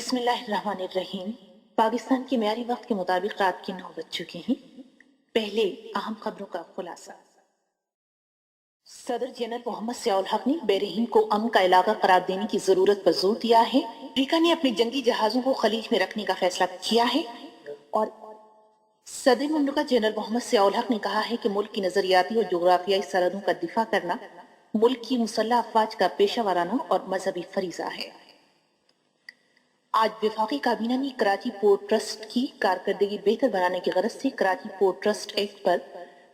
بسم اللہ الرحمن الرحیم۔ پاکستان کے معیاری وقت کے مطابق رات کے 9 بج چکے ہیں۔ پہلے اہم خبروں کا خلاصہ۔ صدر جنرل محمد ضیاء الحق نے بحرین کو امن کا علاقہ قرار دینے کی ضرورت پر زور دیا ہے۔ امریکہ نے اپنے جنگی جہازوں کو خلیج میں رکھنے کا فیصلہ کیا ہے، اور صدر مملکت جنرل محمد ضیاء الحق نے کہا ہے کہ ملک کی نظریاتی اور جغرافیائی سرحدوں کا دفاع کرنا ملک کی مسلح افواج کا پیشہ ورانہ اور مذہبی فریضہ ہے۔ آج وفاقی کابینہ نے کراچی پورٹ ٹرسٹ کی کارکردگی بہتر بنانے کی غرض سے کراچی پورٹ ٹرسٹ ایکٹ پر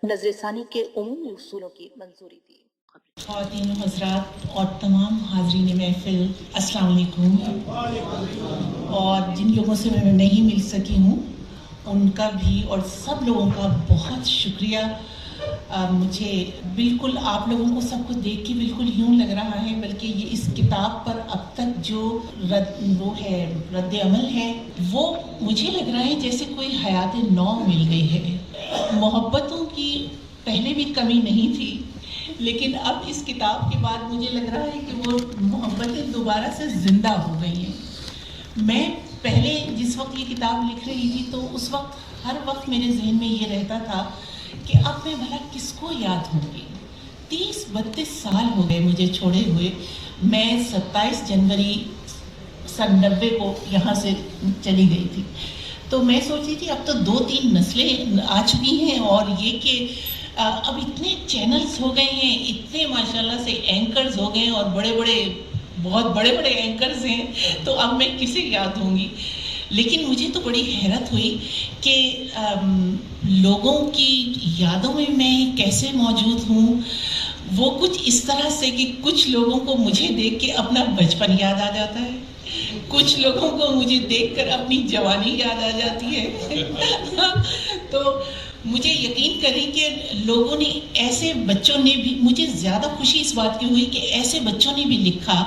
نظر ثانی کے عمومی اصولوں کی منظوری دی۔ خواتین و حضرات اور تمام حاضرین محفل، السلام علیکم۔ اور جن لوگوں سے میں نہیں مل سکی ہوں ان کا بھی اور سب لوگوں کا بہت شکریہ۔ مجھے بالکل آپ لوگوں کو سب کو دیکھ کے بالکل یوں لگ رہا ہے، بلکہ یہ اس کتاب پر اب تک جو رد عمل ہے وہ مجھے لگ رہا ہے جیسے کوئی حیات نو مل گئی ہے۔ محبتوں کی پہلے بھی کمی نہیں تھی، لیکن اب اس کتاب کے بعد مجھے لگ رہا ہے کہ وہ محبتیں دوبارہ سے زندہ ہو گئی ہیں۔ میں پہلے جس وقت یہ کتاب لکھ رہی تھی تو اس وقت ہر وقت میرے ذہن میں یہ رہتا تھا کہ اب میں بھلا کس کو یاد ہوں گی۔ 30-32 سال ہو گئے مجھے چھوڑے ہوئے۔ میں 27 جنوری سن 90 کو یہاں سے چلی گئی تھی، تو میں سوچی تھی اب تو 2-3 نسلیں آ چکی ہیں، اور یہ کہ اب اتنے چینلز ہو گئے ہیں، اتنے ماشاءاللہ سے اینکرز ہو گئے ہیں، اور بہت بڑے بڑے اینکرز ہیں، تو اب میں کسے یاد ہوں گی۔ لیکن مجھے تو بڑی حیرت ہوئی کہ لوگوں کی یادوں میں میں کیسے موجود ہوں۔ وہ کچھ اس طرح سے کہ کچھ لوگوں کو مجھے دیکھ کے اپنا بچپن یاد آ جاتا ہے، کچھ لوگوں کو مجھے دیکھ کر اپنی جوانی یاد آ جاتی ہے۔ تو مجھے یقین کریں کہ لوگوں نے، ایسے بچوں نے بھی، مجھے زیادہ خوشی اس بات کی ہوئی کہ ایسے بچوں نے بھی لکھا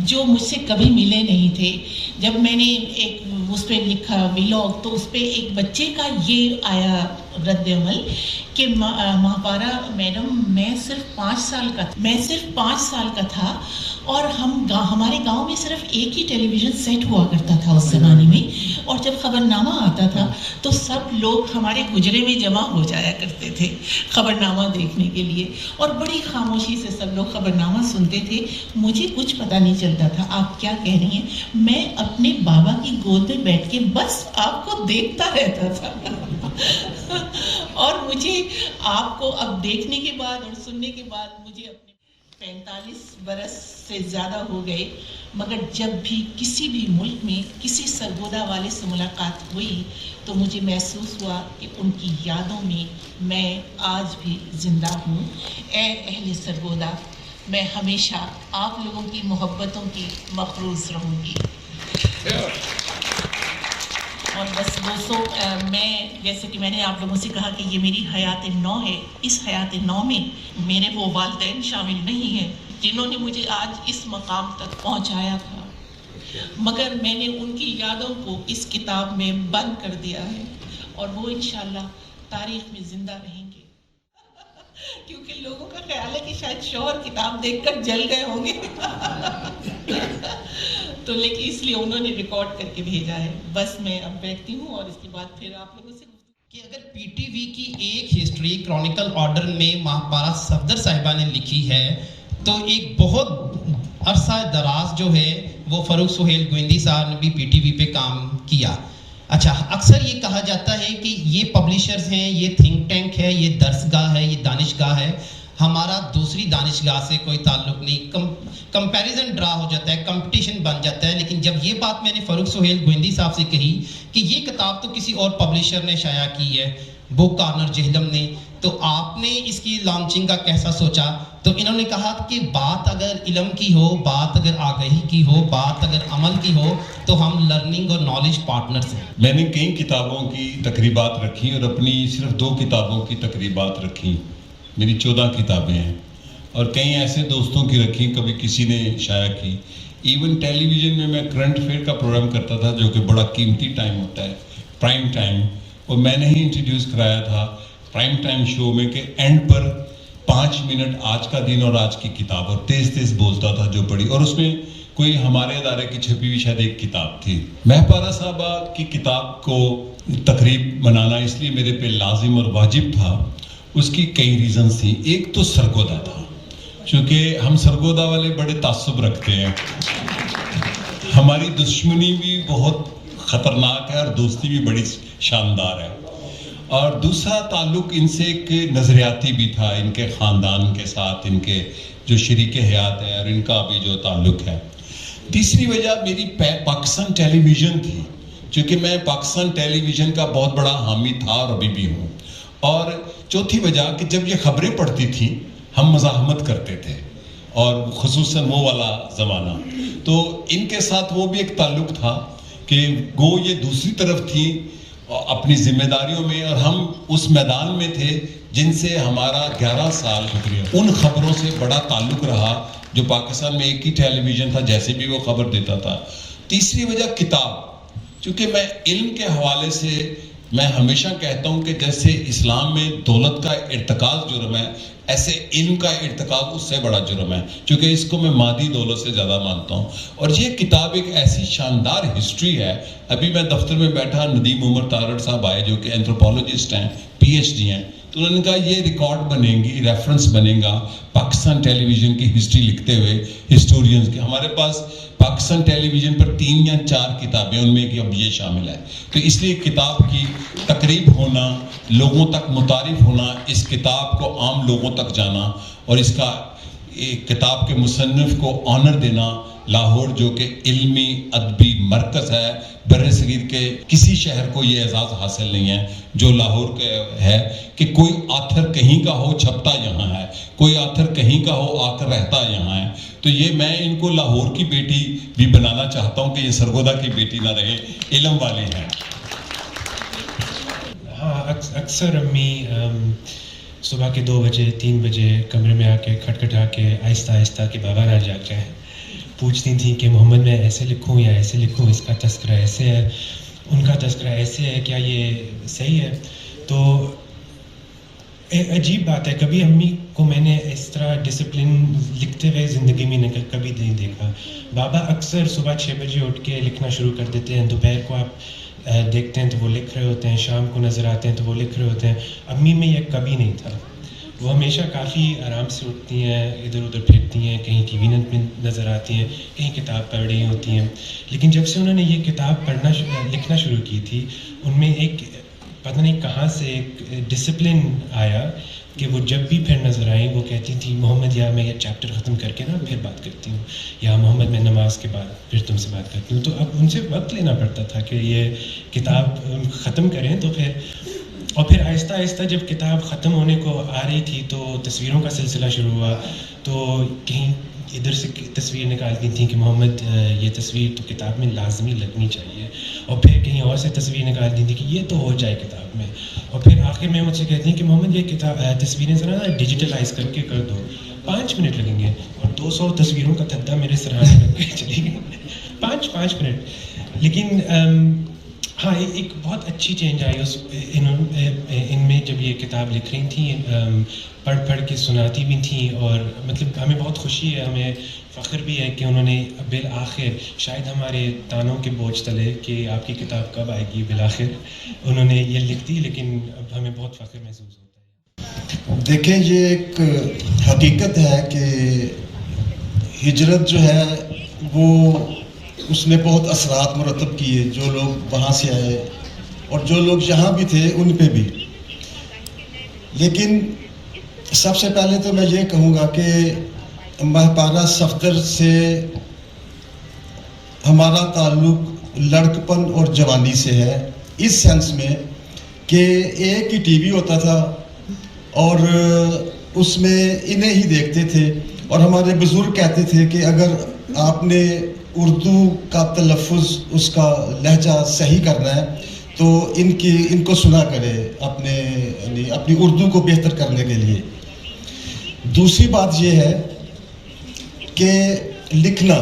جو مجھ سے کبھی ملے نہیں تھے۔ جب میں نے ایک اس پہ لکھا ویلاگ، تو اس پہ ایک بچے کا یہ آیا رد عمل کہ مہاپارا میڈم، میں صرف 5 سال کا تھا، اور ہمارے گاؤں میں صرف ایک ہی ٹیلی ویژن سیٹ ہوا کرتا تھا اس زمانے میں، اور جب خبرنامہ آتا تھا تو سب لوگ ہمارے حجرے میں جمع ہو جایا کرتے تھے خبرنامہ دیکھنے کے لیے، اور بڑی خاموشی سے سب لوگ خبرنامہ سنتے تھے۔ مجھے کچھ پتہ نہیں چلتا تھا آپ کیا کہہ رہی ہیں، میں اپنے بابا کی گود میں بیٹھ کے بس آپ کو دیکھتا رہتا تھا۔ اور مجھے آپ کو اب دیکھنے کے بعد اور سننے کے بعد مجھے اپنے 45 برس سے زیادہ ہو گئے، مگر جب بھی کسی بھی ملک میں کسی سرگودا والے سے ملاقات ہوئی تو مجھے محسوس ہوا کہ ان کی یادوں میں میں آج بھی زندہ ہوں۔ اے اہل سرگودا، میں ہمیشہ آپ لوگوں کی محبتوں کی مخروص رہوں گی۔ اور بس دوستو، میں جیسے کہ میں نے آپ لوگوں سے کہا کہ یہ میری حیات نو ہے، اس حیات نو میں میرے وہ والدین شامل نہیں ہیں جنہوں نے مجھے آج اس مقام تک پہنچایا تھا، مگر میں نے ان کی یادوں کو اس کتاب میں بند کر دیا ہے، اور وہ انشاءاللہ تاریخ میں زندہ رہیں گے۔ کیونکہ لوگوں کا خیال ہے کہ شاید شوہر کتاب دیکھ کر جل گئے ہوں گے، تو لیکن اس لیے انہوں نے ریکارڈ کر کے بھیجا ہے۔ بس میں اب بیٹھتی ہوں، اور اس کے بعد پھر آپ لوگوں سے کہ اگر پی ٹی وی کی ایک ہسٹری کرونیکل آرڈر میں مہاپارا صفدر صاحبہ نے لکھی ہے، تو ایک بہت عرصہ دراز جو ہے وہ فاروق سہیل گویندی صاحب نے بھی پی ٹی وی پہ کام کیا۔ اچھا، اکثر یہ کہا جاتا ہے کہ یہ پبلشرز ہیں، یہ تھنک ٹینک ہے، یہ درسگاہ ہے، یہ دانشگاہ ہے، ہمارا دوسری دانشگاہ سے کوئی تعلق نہیں، کمپیریزن ڈرا ہو جاتا ہے، کمپٹیشن بن جاتا ہے۔ لیکن جب یہ بات میں نے فاروق سہیل گویندی صاحب سے کہی کہ یہ کتاب تو کسی اور پبلشر نے شائع کی ہے، بک کارنر جہلم نے، تو آپ نے اس کی لانچنگ کا کیسا سوچا؟ تو انہوں نے کہا کہ بات اگر علم کی ہو، بات اگر آگہی کی ہو، بات اگر عمل کی ہو، تو ہم لرننگ اور نالج پارٹنرز ہیں۔ میں نے کئی کتابوں کی تقریبات رکھی اور اپنی صرف 2 کتابوں کی تقریبات رکھی، میری 14 کتابیں ہیں، اور کئی ایسے دوستوں کی رکھی، کبھی کسی نے شائع کی۔ ایون ٹیلی ویژن میں میں کرنٹ افیئر کا پروگرام کرتا تھا، جو کہ بڑا قیمتی ٹائم ہوتا ہے، پرائم ٹائم، اور میں نے ہی انٹروڈیوس کرایا تھا پرائم ٹائم شو میں کہ اینڈ پر 5 منٹ آج کا دن اور آج کی کتاب، اور تیز تیز بولتا تھا جو پڑھی، اور اس میں کوئی ہمارے ادارے کی چھپی ہوئی شاید ایک کتاب تھی. مہپارہ صاحبہ کی کتاب کو تقریب منانا اس لیے میرے پہ لازم اور واجب تھا. اس کی کئی ریزنز تھیں. ایک تو سرگودا تھا، چونکہ ہم سرگودا والے بڑے تعصب رکھتے ہیں. ہماری دشمنی بھی بہت خطرناک ہے اور دوستی بھی بڑی شاندار ہے. اور دوسرا تعلق ان سے ایک نظریاتی بھی تھا، ان کے خاندان کے ساتھ، ان کے جو شریک حیات ہیں اور ان کا بھی جو تعلق ہے. تیسری وجہ میری پاکستان ٹیلی ویژن تھی، چونکہ میں پاکستان ٹیلی ویژن کا بہت بڑا حامی تھا اور ابھی بھی ہوں. اور چوتھی وجہ کہ جب یہ خبریں پڑھتی تھیں ہم مزاحمت کرتے تھے، اور خصوصاً وہ والا زمانہ، تو ان کے ساتھ وہ بھی ایک تعلق تھا کہ گو یہ دوسری طرف تھی اپنی ذمہ داریوں میں، اور ہم اس میدان میں تھے جن سے ہمارا 11 سال ان خبروں سے بڑا تعلق رہا جو پاکستان میں ایک ہی ٹیلی ویژن تھا جیسے بھی وہ خبر دیتا تھا. تیسری وجہ کتاب، چونکہ میں علم کے حوالے سے میں ہمیشہ کہتا ہوں کہ جیسے اسلام میں دولت کا ارتکاز جرم ہے، ایسے علم کا ارتکاز اس سے بڑا جرم ہے، چونکہ اس کو میں مادی دولت سے زیادہ مانتا ہوں. اور یہ کتاب ایک ایسی شاندار ہسٹری ہے. ابھی میں دفتر میں بیٹھا، ندیم عمر تارڑ صاحب آئے جو کہ اینتھروپولوجسٹ ہیں، PhD ہیں، تو انہوں نے کہا یہ ریکارڈ بنے گی، ریفرنس بنے گا پاکستان ٹیلی ویژن کی ہسٹری لکھتے ہوئے ہسٹورینز کے. ہمارے پاس پاکستان ٹیلی ویژن پر 3 یا 4 کتابیں، ان میں کہ اب یہ شامل ہے. تو اس لیے کتاب کی تقریب ہونا، لوگوں تک متعارف ہونا، اس کتاب کو عام لوگوں تک جانا، اور اس کا کتاب کے مصنف کو آنر دینا. لاہور جو کہ علمی ادبی مرکز ہے، بر صغیر کے کسی شہر کو یہ اعزاز حاصل نہیں ہے جو لاہور کے ہے کہ کوئی آتھر کہیں کا ہو چھپتا یہاں ہے، کوئی آتھر کہیں کا ہو آ کر رہتا یہاں ہے. تو یہ میں ان کو لاہور کی بیٹی بھی بنانا چاہتا ہوں کہ یہ سرگودا کی بیٹی نہ رہے، علم والی ہیں. ہاں، اکثر امی صبح کے 2 بجے 3 بجے کمرے میں آ کے کھٹکھٹا کے آہستہ آہستہ کہ بابا نہ جاگ جائے، پوچھتی تھیں کہ محمد میں ایسے لکھوں یا ایسے لکھوں، اس کا تذکرہ ایسے ہے، ان کا تذکرہ ایسے ہے، کیا یہ صحیح ہے؟ تو عجیب بات ہے، کبھی امی کو میں نے اس طرح ڈسپلن لکھتے ہوئے زندگی میں کبھی نہیں دیکھا. بابا اکثر صبح 6 بجے اٹھ کے لکھنا شروع کر دیتے ہیں، دوپہر کو آپ دیکھتے ہیں تو وہ لکھ رہے ہوتے ہیں، شام کو نظر آتے ہیں تو وہ لکھ رہے ہوتے ہیں. امی میں یہ کبھی نہیں تھا. وہ ہمیشہ کافی آرام سے اٹھتی ہیں، ادھر ادھر پھرتی ہیں، کہیں ٹی وی نظر آتی ہیں، کہیں کتاب پڑھ رہی ہوتی ہیں. لیکن جب سے انہوں نے یہ کتاب لکھنا شروع کی تھی، ان میں ایک پتہ نہیں کہاں سے ایک ڈسپلن آیا کہ وہ جب بھی پھر نظر آئیں وہ کہتی تھی محمد یا میں یہ چیپٹر ختم کر کے نا پھر بات کرتی ہوں، یا محمد میں نماز کے بعد پھر تم سے بات کرتی ہوں. تو اب ان سے وقت لینا پڑتا تھا کہ یہ کتاب ختم کریں. تو پھر آہستہ آہستہ جب کتاب ختم ہونے کو آ رہی تھی تو تصویروں کا سلسلہ شروع ہوا. تو کہیں ادھر سے تصویر نکالتی تھیں کہ محمد یہ تصویر تو کتاب میں لازمی لگنی چاہیے، اور پھر کہیں اور سے تصویر نکالتی تھیں کہ یہ تو ہو جائے کتاب میں. اور پھر آخر میں مجھ سے کہتی ہیں کہ محمد یہ تصویریں ذرا ڈیجیٹلائز کر کے کر دو، 5 منٹ لگیں گے. اور 200 تصویروں کا تھدا میرے سرانے لگ کے چلی گئی. 5 منٹ. لیکن ہاں ایک بہت اچھی چینج آئی ان میں جب یہ کتاب لکھ رہی تھیں، پڑھ کے سناتی بھی تھیں. اور مطلب ہمیں بہت خوشی ہے، ہمیں فخر بھی ہے کہ انہوں نے بالآخر شاید ہمارے تانوں کے بوجھ تلے کہ آپ کی کتاب کب آئے گی، بالآخر انہوں نے یہ لکھ دی. لیکن اب ہمیں بہت فخر محسوس ہوتا ہے. دیکھیں یہ ایک حقیقت ہے کہ ہجرت جو ہے وہ اس نے بہت اثرات مرتب کیے، جو لوگ وہاں سے آئے اور جو لوگ یہاں بھی تھے ان پہ بھی. لیکن سب سے پہلے تو میں یہ کہوں گا کہ مہپارہ صفدر سے ہمارا تعلق لڑکپن اور جوانی سے ہے، اس سینس میں کہ ایک ہی ٹی وی ہوتا تھا اور اس میں انہیں ہی دیکھتے تھے. اور ہمارے بزرگ کہتے تھے کہ اگر آپ نے اردو کا تلفظ اس کا لہجہ صحیح کرنا ہے تو ان کو سنا کرے اپنی اردو کو بہتر کرنے کے لیے. دوسری بات یہ ہے کہ لکھنا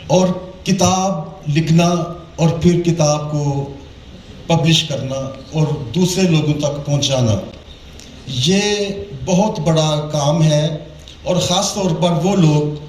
اور کتاب لکھنا اور پھر کتاب کو پبلش کرنا اور دوسرے لوگوں تک پہنچانا، یہ بہت بڑا کام ہے. اور خاص طور پر وہ لوگ